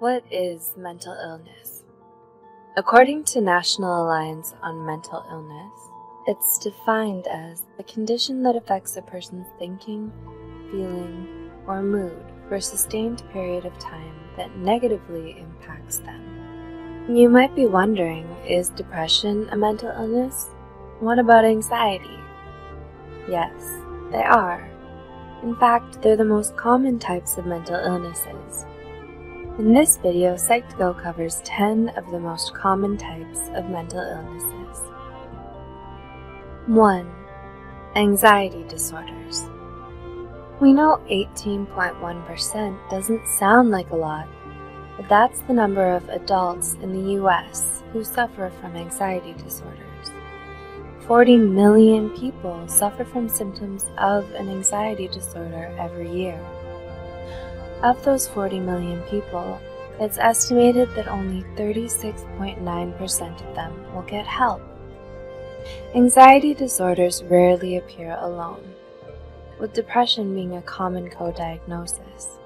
What is mental illness? According to National Alliance on Mental Illness, it's defined as a condition that affects a person's thinking, feeling, or mood for a sustained period of time that negatively impacts them. You might be wondering, is depression a mental illness? What about anxiety? Yes, they are. In fact, they're the most common types of mental illnesses. In this video, Psych2Go covers 10 of the most common types of mental illnesses. 1. Anxiety disorders. We know 18.1% doesn't sound like a lot, but that's the number of adults in the US who suffer from anxiety disorders. 40 million people suffer from symptoms of an anxiety disorder every year. Of those 40 million people, it's estimated that only 36.9% of them will get help. Anxiety disorders rarely appear alone, with depression being a common co-diagnosis.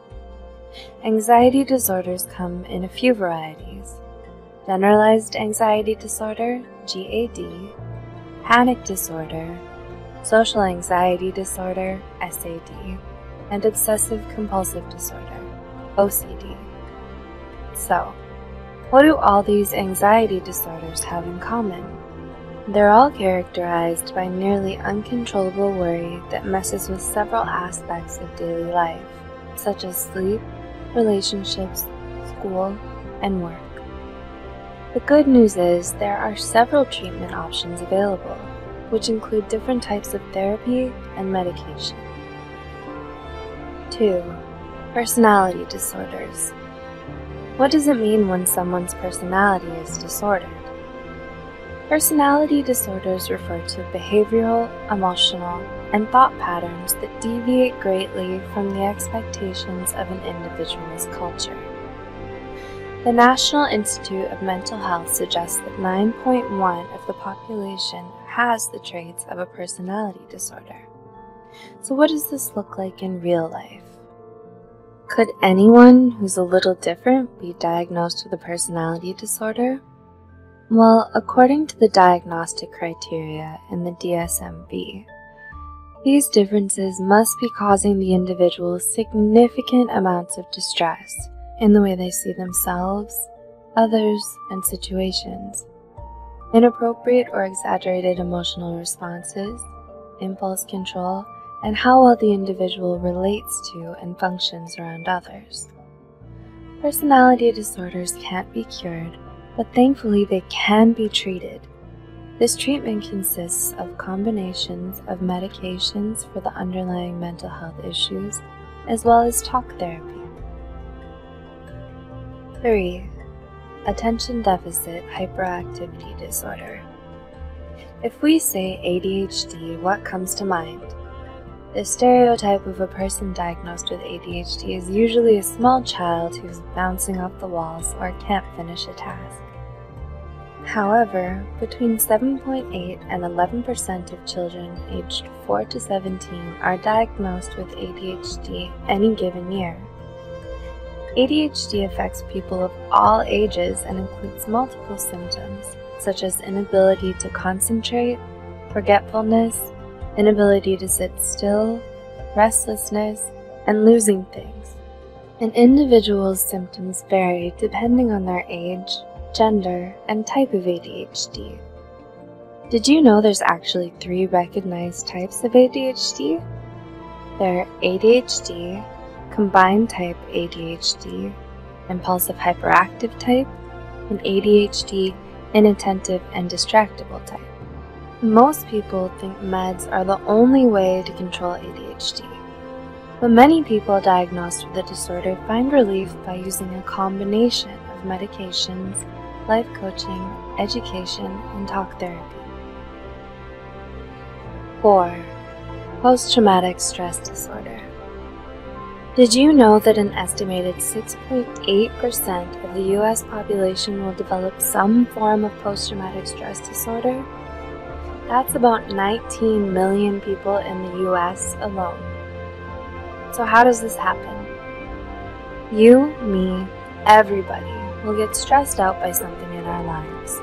Anxiety disorders come in a few varieties: generalized anxiety disorder, GAD, panic disorder, social anxiety disorder, SAD, and obsessive-compulsive disorder, OCD. So, what do all these anxiety disorders have in common? They're all characterized by nearly uncontrollable worry that messes with several aspects of daily life, such as sleep, relationships, school, and work. The good news is there are several treatment options available, which include different types of therapy and medication. 2. Personality disorders. What does it mean when someone's personality is disordered? Personality disorders refer to behavioral, emotional, and thought patterns that deviate greatly from the expectations of an individual's culture. The National Institute of Mental Health suggests that 9.1% of the population has the traits of a personality disorder. So what does this look like in real life? Could anyone who's a little different be diagnosed with a personality disorder? Well, according to the diagnostic criteria in the DSM-V, these differences must be causing the individual significant amounts of distress in the way they see themselves, others, and situations, inappropriate or exaggerated emotional responses, impulse control, and how well the individual relates to and functions around others. Personality disorders can't be cured, but thankfully they can be treated. This treatment consists of combinations of medications for the underlying mental health issues, as well as talk therapy. 3. Attention deficit hyperactivity disorder. If we say ADHD, what comes to mind? The stereotype of a person diagnosed with ADHD is usually a small child who's bouncing off the walls or can't finish a task. However, between 7.8% and 11% of children aged 4 to 17 are diagnosed with ADHD any given year. ADHD affects people of all ages and includes multiple symptoms, such as inability to concentrate, forgetfulness, inability to sit still, restlessness, and losing things. An individual's symptoms vary depending on their age, gender, and type of ADHD. Did you know there's actually 3 recognized types of ADHD? They're ADHD, combined type ADHD, impulsive hyperactive type, and ADHD, inattentive and distractible type. Most people think meds are the only way to control ADHD, but many people diagnosed with the disorder find relief by using a combination of medications, life coaching, education, and talk therapy. 4. Post-traumatic stress disorder. Did you know that an estimated 6.8% of the US population will develop some form of post-traumatic stress disorder? That's about 19 million people in the US alone. So how does this happen? You, me, Everybody will get stressed out by something in our lives.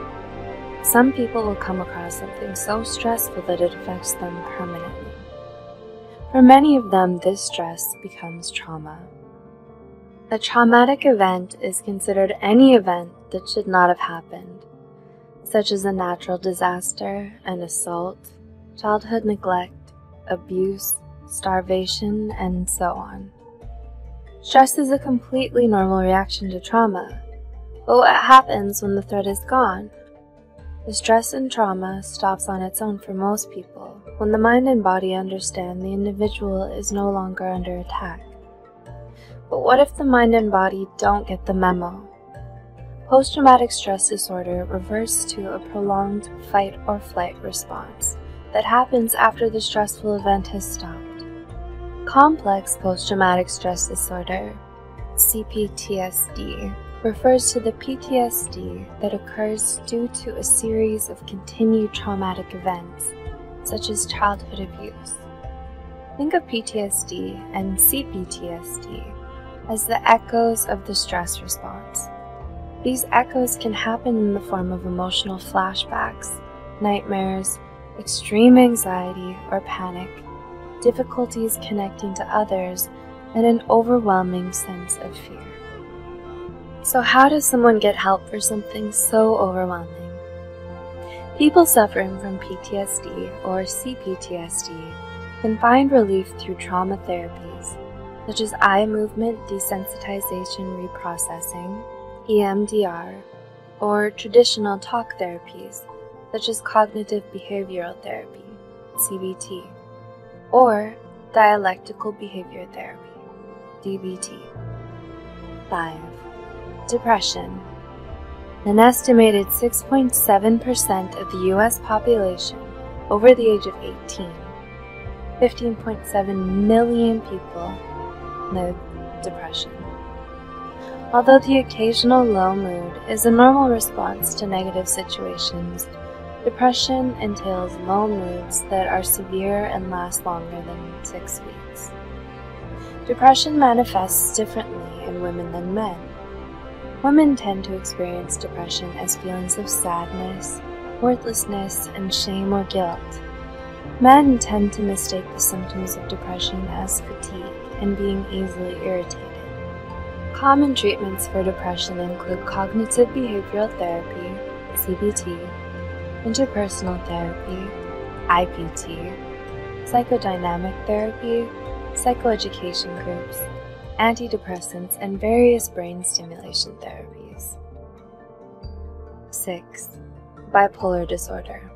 Some people will come across something so stressful that it affects them permanently. For many of them, this stress becomes trauma. A traumatic event is considered any event that should not have happened, such as a natural disaster, an assault, childhood neglect, abuse, starvation, and so on. Stress is a completely normal reaction to trauma, but what happens when the threat is gone? The stress and trauma stops on its own for most people when the mind and body understand the individual is no longer under attack. But what if the mind and body don't get the memo? Post-traumatic stress disorder refers to a prolonged fight or flight response that happens after the stressful event has stopped. Complex post-traumatic stress disorder, CPTSD, refers to the PTSD that occurs due to a series of continued traumatic events, such as childhood abuse. Think of PTSD and CPTSD as the echoes of the stress response. These echoes can happen in the form of emotional flashbacks, nightmares, extreme anxiety or panic, difficulties connecting to others, and an overwhelming sense of fear. So how does someone get help for something so overwhelming? People suffering from PTSD or CPTSD can find relief through trauma therapies, such as eye movement desensitization reprocessing, EMDR, or traditional talk therapies, such as cognitive behavioral therapy, CBT, or dialectical behavior therapy, DBT. 5. Depression. An estimated 6.7% of the U.S. population over the age of 18, 15.7 million people, live with depression. Although the occasional low mood is a normal response to negative situations, depression entails low moods that are severe and last longer than 6 weeks. Depression manifests differently in women than men. Women tend to experience depression as feelings of sadness, worthlessness, and shame or guilt. Men tend to mistake the symptoms of depression as fatigue and being easily irritated. Common treatments for depression include cognitive behavioral therapy, CBT, interpersonal therapy, IPT, psychodynamic therapy, psychoeducation groups, antidepressants, and various brain stimulation therapies. 6. Bipolar disorder.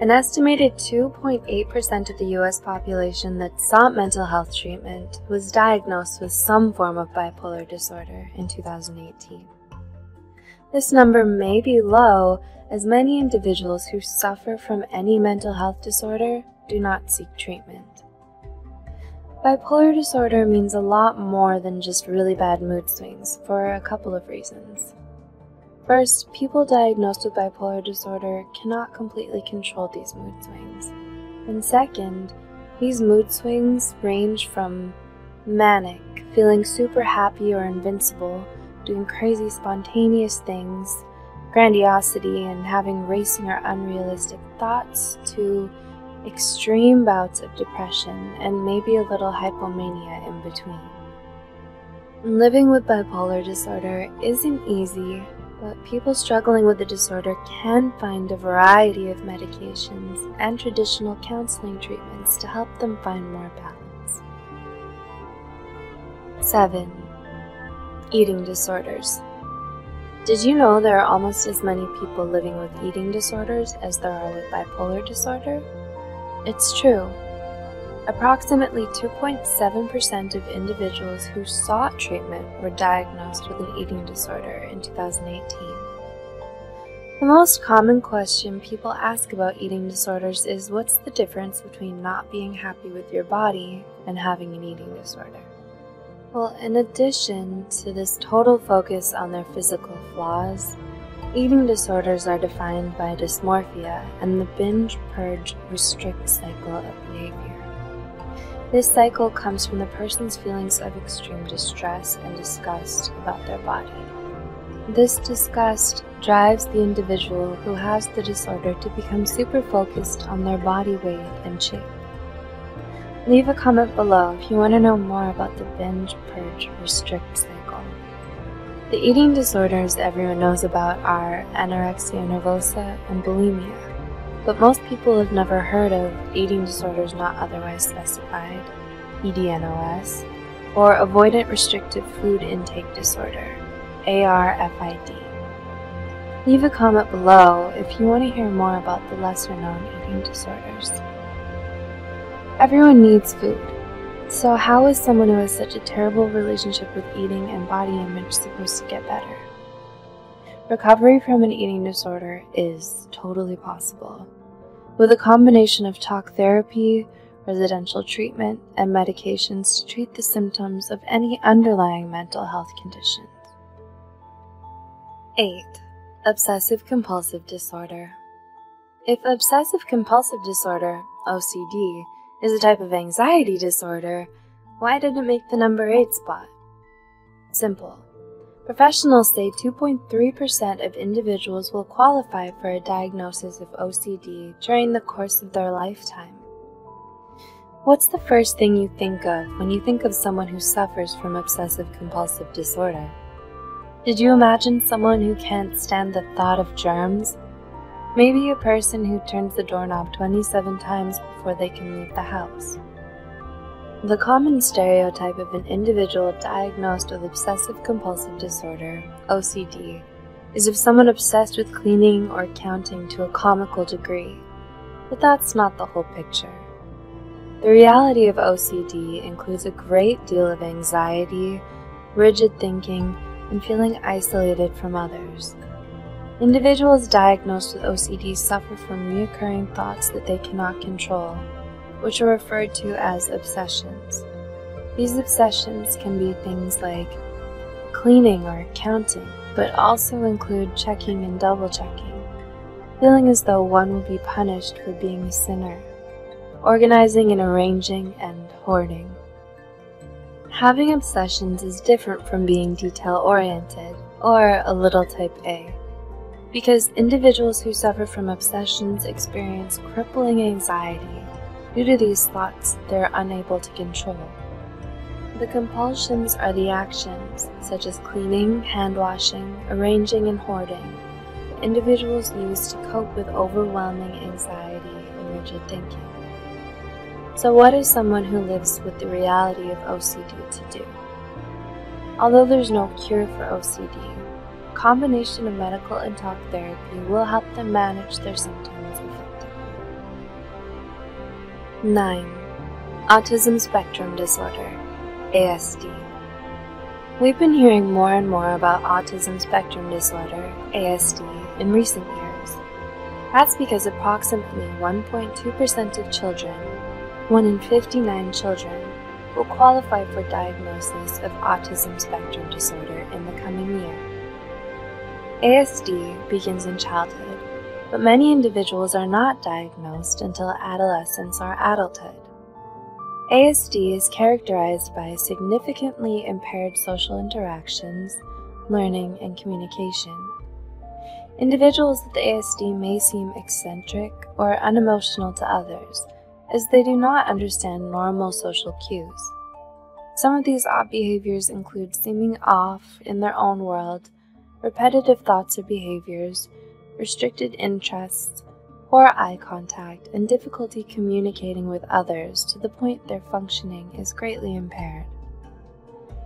An estimated 2.8% of the U.S. population that sought mental health treatment was diagnosed with some form of bipolar disorder in 2018. This number may be low, as many individuals who suffer from any mental health disorder do not seek treatment. Bipolar disorder means a lot more than just really bad mood swings for a couple of reasons. First, people diagnosed with bipolar disorder cannot completely control these mood swings. And second, these mood swings range from manic, feeling super happy or invincible, doing crazy spontaneous things, grandiosity, and having racing or unrealistic thoughts, to extreme bouts of depression and maybe a little hypomania in between. Living with bipolar disorder isn't easy, but people struggling with the disorder can find a variety of medications and traditional counseling treatments to help them find more balance. 7. Eating disorders. Did you know there are almost as many people living with eating disorders as there are with bipolar disorder? It's true. Approximately 2.7% of individuals who sought treatment were diagnosed with an eating disorder in 2018. The most common question people ask about eating disorders is, what's the difference between not being happy with your body and having an eating disorder? Well, in addition to this total focus on their physical flaws, eating disorders are defined by dysmorphia and the binge-purge-restrict cycle of behavior. This cycle comes from the person's feelings of extreme distress and disgust about their body. This disgust drives the individual who has the disorder to become super focused on their body weight and shape. Leave a comment below if you want to know more about the binge, purge, restrict cycle. The eating disorders everyone knows about are anorexia nervosa and bulimia, but most people have never heard of eating disorders not otherwise specified, EDNOS, or avoidant restrictive food intake disorder, ARFID. Leave a comment below if you want to hear more about the lesser-known eating disorders. Everyone needs food, so how is someone who has such a terrible relationship with eating and body image supposed to get better? Recovery from an eating disorder is totally possible, with a combination of talk therapy, residential treatment, and medications to treat the symptoms of any underlying mental health conditions. 8. Obsessive-compulsive disorder. If obsessive-compulsive disorder, OCD, is a type of anxiety disorder, why did it make the number 8 spot? Simple. Professionals say 2.3% of individuals will qualify for a diagnosis of OCD during the course of their lifetime. What's the first thing you think of when you think of someone who suffers from obsessive-compulsive disorder? Did you imagine someone who can't stand the thought of germs? Maybe a person who turns the doorknob 27 times before they can leave the house. The common stereotype of an individual diagnosed with obsessive-compulsive disorder, OCD, is of someone obsessed with cleaning or counting to a comical degree, but that's not the whole picture. The reality of OCD includes a great deal of anxiety, rigid thinking, and feeling isolated from others. Individuals diagnosed with OCD suffer from recurring thoughts that they cannot control, which are referred to as obsessions. These obsessions can be things like cleaning or counting, but also include checking and double-checking, feeling as though one will be punished for being a sinner, organizing and arranging, and hoarding. Having obsessions is different from being detail-oriented, or a little type A, because individuals who suffer from obsessions experience crippling anxiety due to these thoughts they're unable to control. The compulsions are the actions, such as cleaning, hand-washing, arranging, and hoarding, that individuals use to cope with overwhelming anxiety and rigid thinking. So what is someone who lives with the reality of OCD to do? Although there's no cure for OCD, a combination of medical and talk therapy will help them manage their symptoms effectively. 9. Autism Spectrum Disorder, ASD. We've been hearing more and more about autism spectrum disorder, ASD, in recent years. That's because approximately 1.2% of children, 1 in 59 children, will qualify for diagnosis of autism spectrum disorder in the coming year. ASD begins in childhood, but many individuals are not diagnosed until adolescence or adulthood. ASD is characterized by significantly impaired social interactions, learning, and communication. Individuals with ASD may seem eccentric or unemotional to others, as they do not understand normal social cues. Some of these odd behaviors include seeming off in their own world, repetitive thoughts or behaviors, restricted interests, poor eye contact, and difficulty communicating with others to the point their functioning is greatly impaired.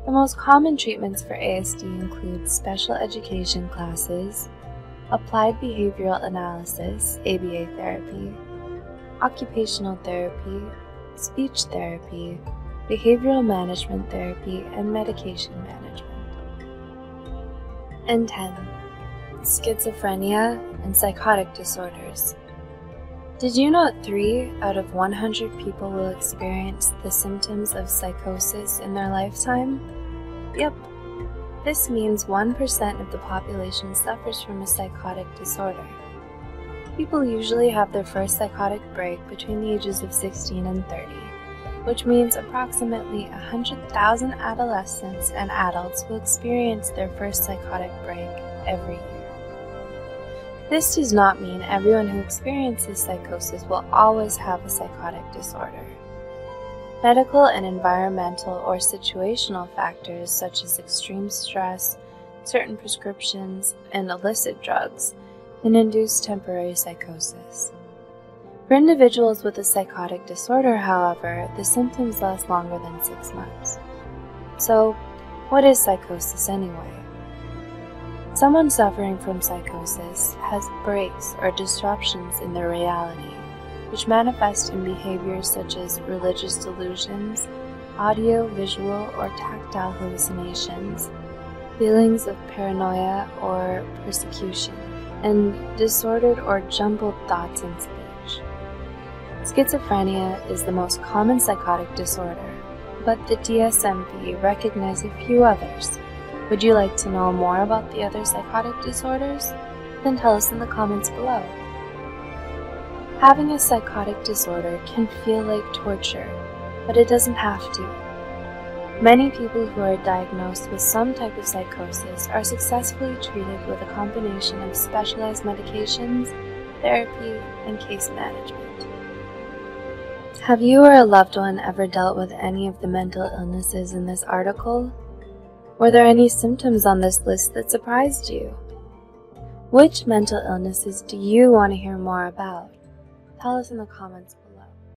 The most common treatments for ASD include special education classes, applied behavioral analysis, ABA therapy, occupational therapy, speech therapy, behavioral management therapy, and medication management. And 10. Schizophrenia and psychotic disorders. Did you know 3 out of 100 people will experience the symptoms of psychosis in their lifetime? Yep. This means 1% of the population suffers from a psychotic disorder. People usually have their first psychotic break between the ages of 16 and 30, which means approximately 100,000 adolescents and adults will experience their first psychotic break every year. This does not mean everyone who experiences psychosis will always have a psychotic disorder. Medical and environmental or situational factors such as extreme stress, certain prescriptions, and illicit drugs can induce temporary psychosis. For individuals with a psychotic disorder, however, the symptoms last longer than 6 months. So, what is psychosis anyway? Someone suffering from psychosis has breaks or disruptions in their reality, which manifest in behaviors such as religious delusions, audio, visual, or tactile hallucinations, feelings of paranoia or persecution, and disordered or jumbled thoughts and speech. Schizophrenia is the most common psychotic disorder, but the DSM-V recognizes a few others. Would you like to know more about the other psychotic disorders? Then tell us in the comments below. Having a psychotic disorder can feel like torture, but it doesn't have to. Many people who are diagnosed with some type of psychosis are successfully treated with a combination of specialized medications, therapy, and case management. Have you or a loved one ever dealt with any of the mental illnesses in this article? Were there any symptoms on this list that surprised you? Which mental illnesses do you want to hear more about? Tell us in the comments below.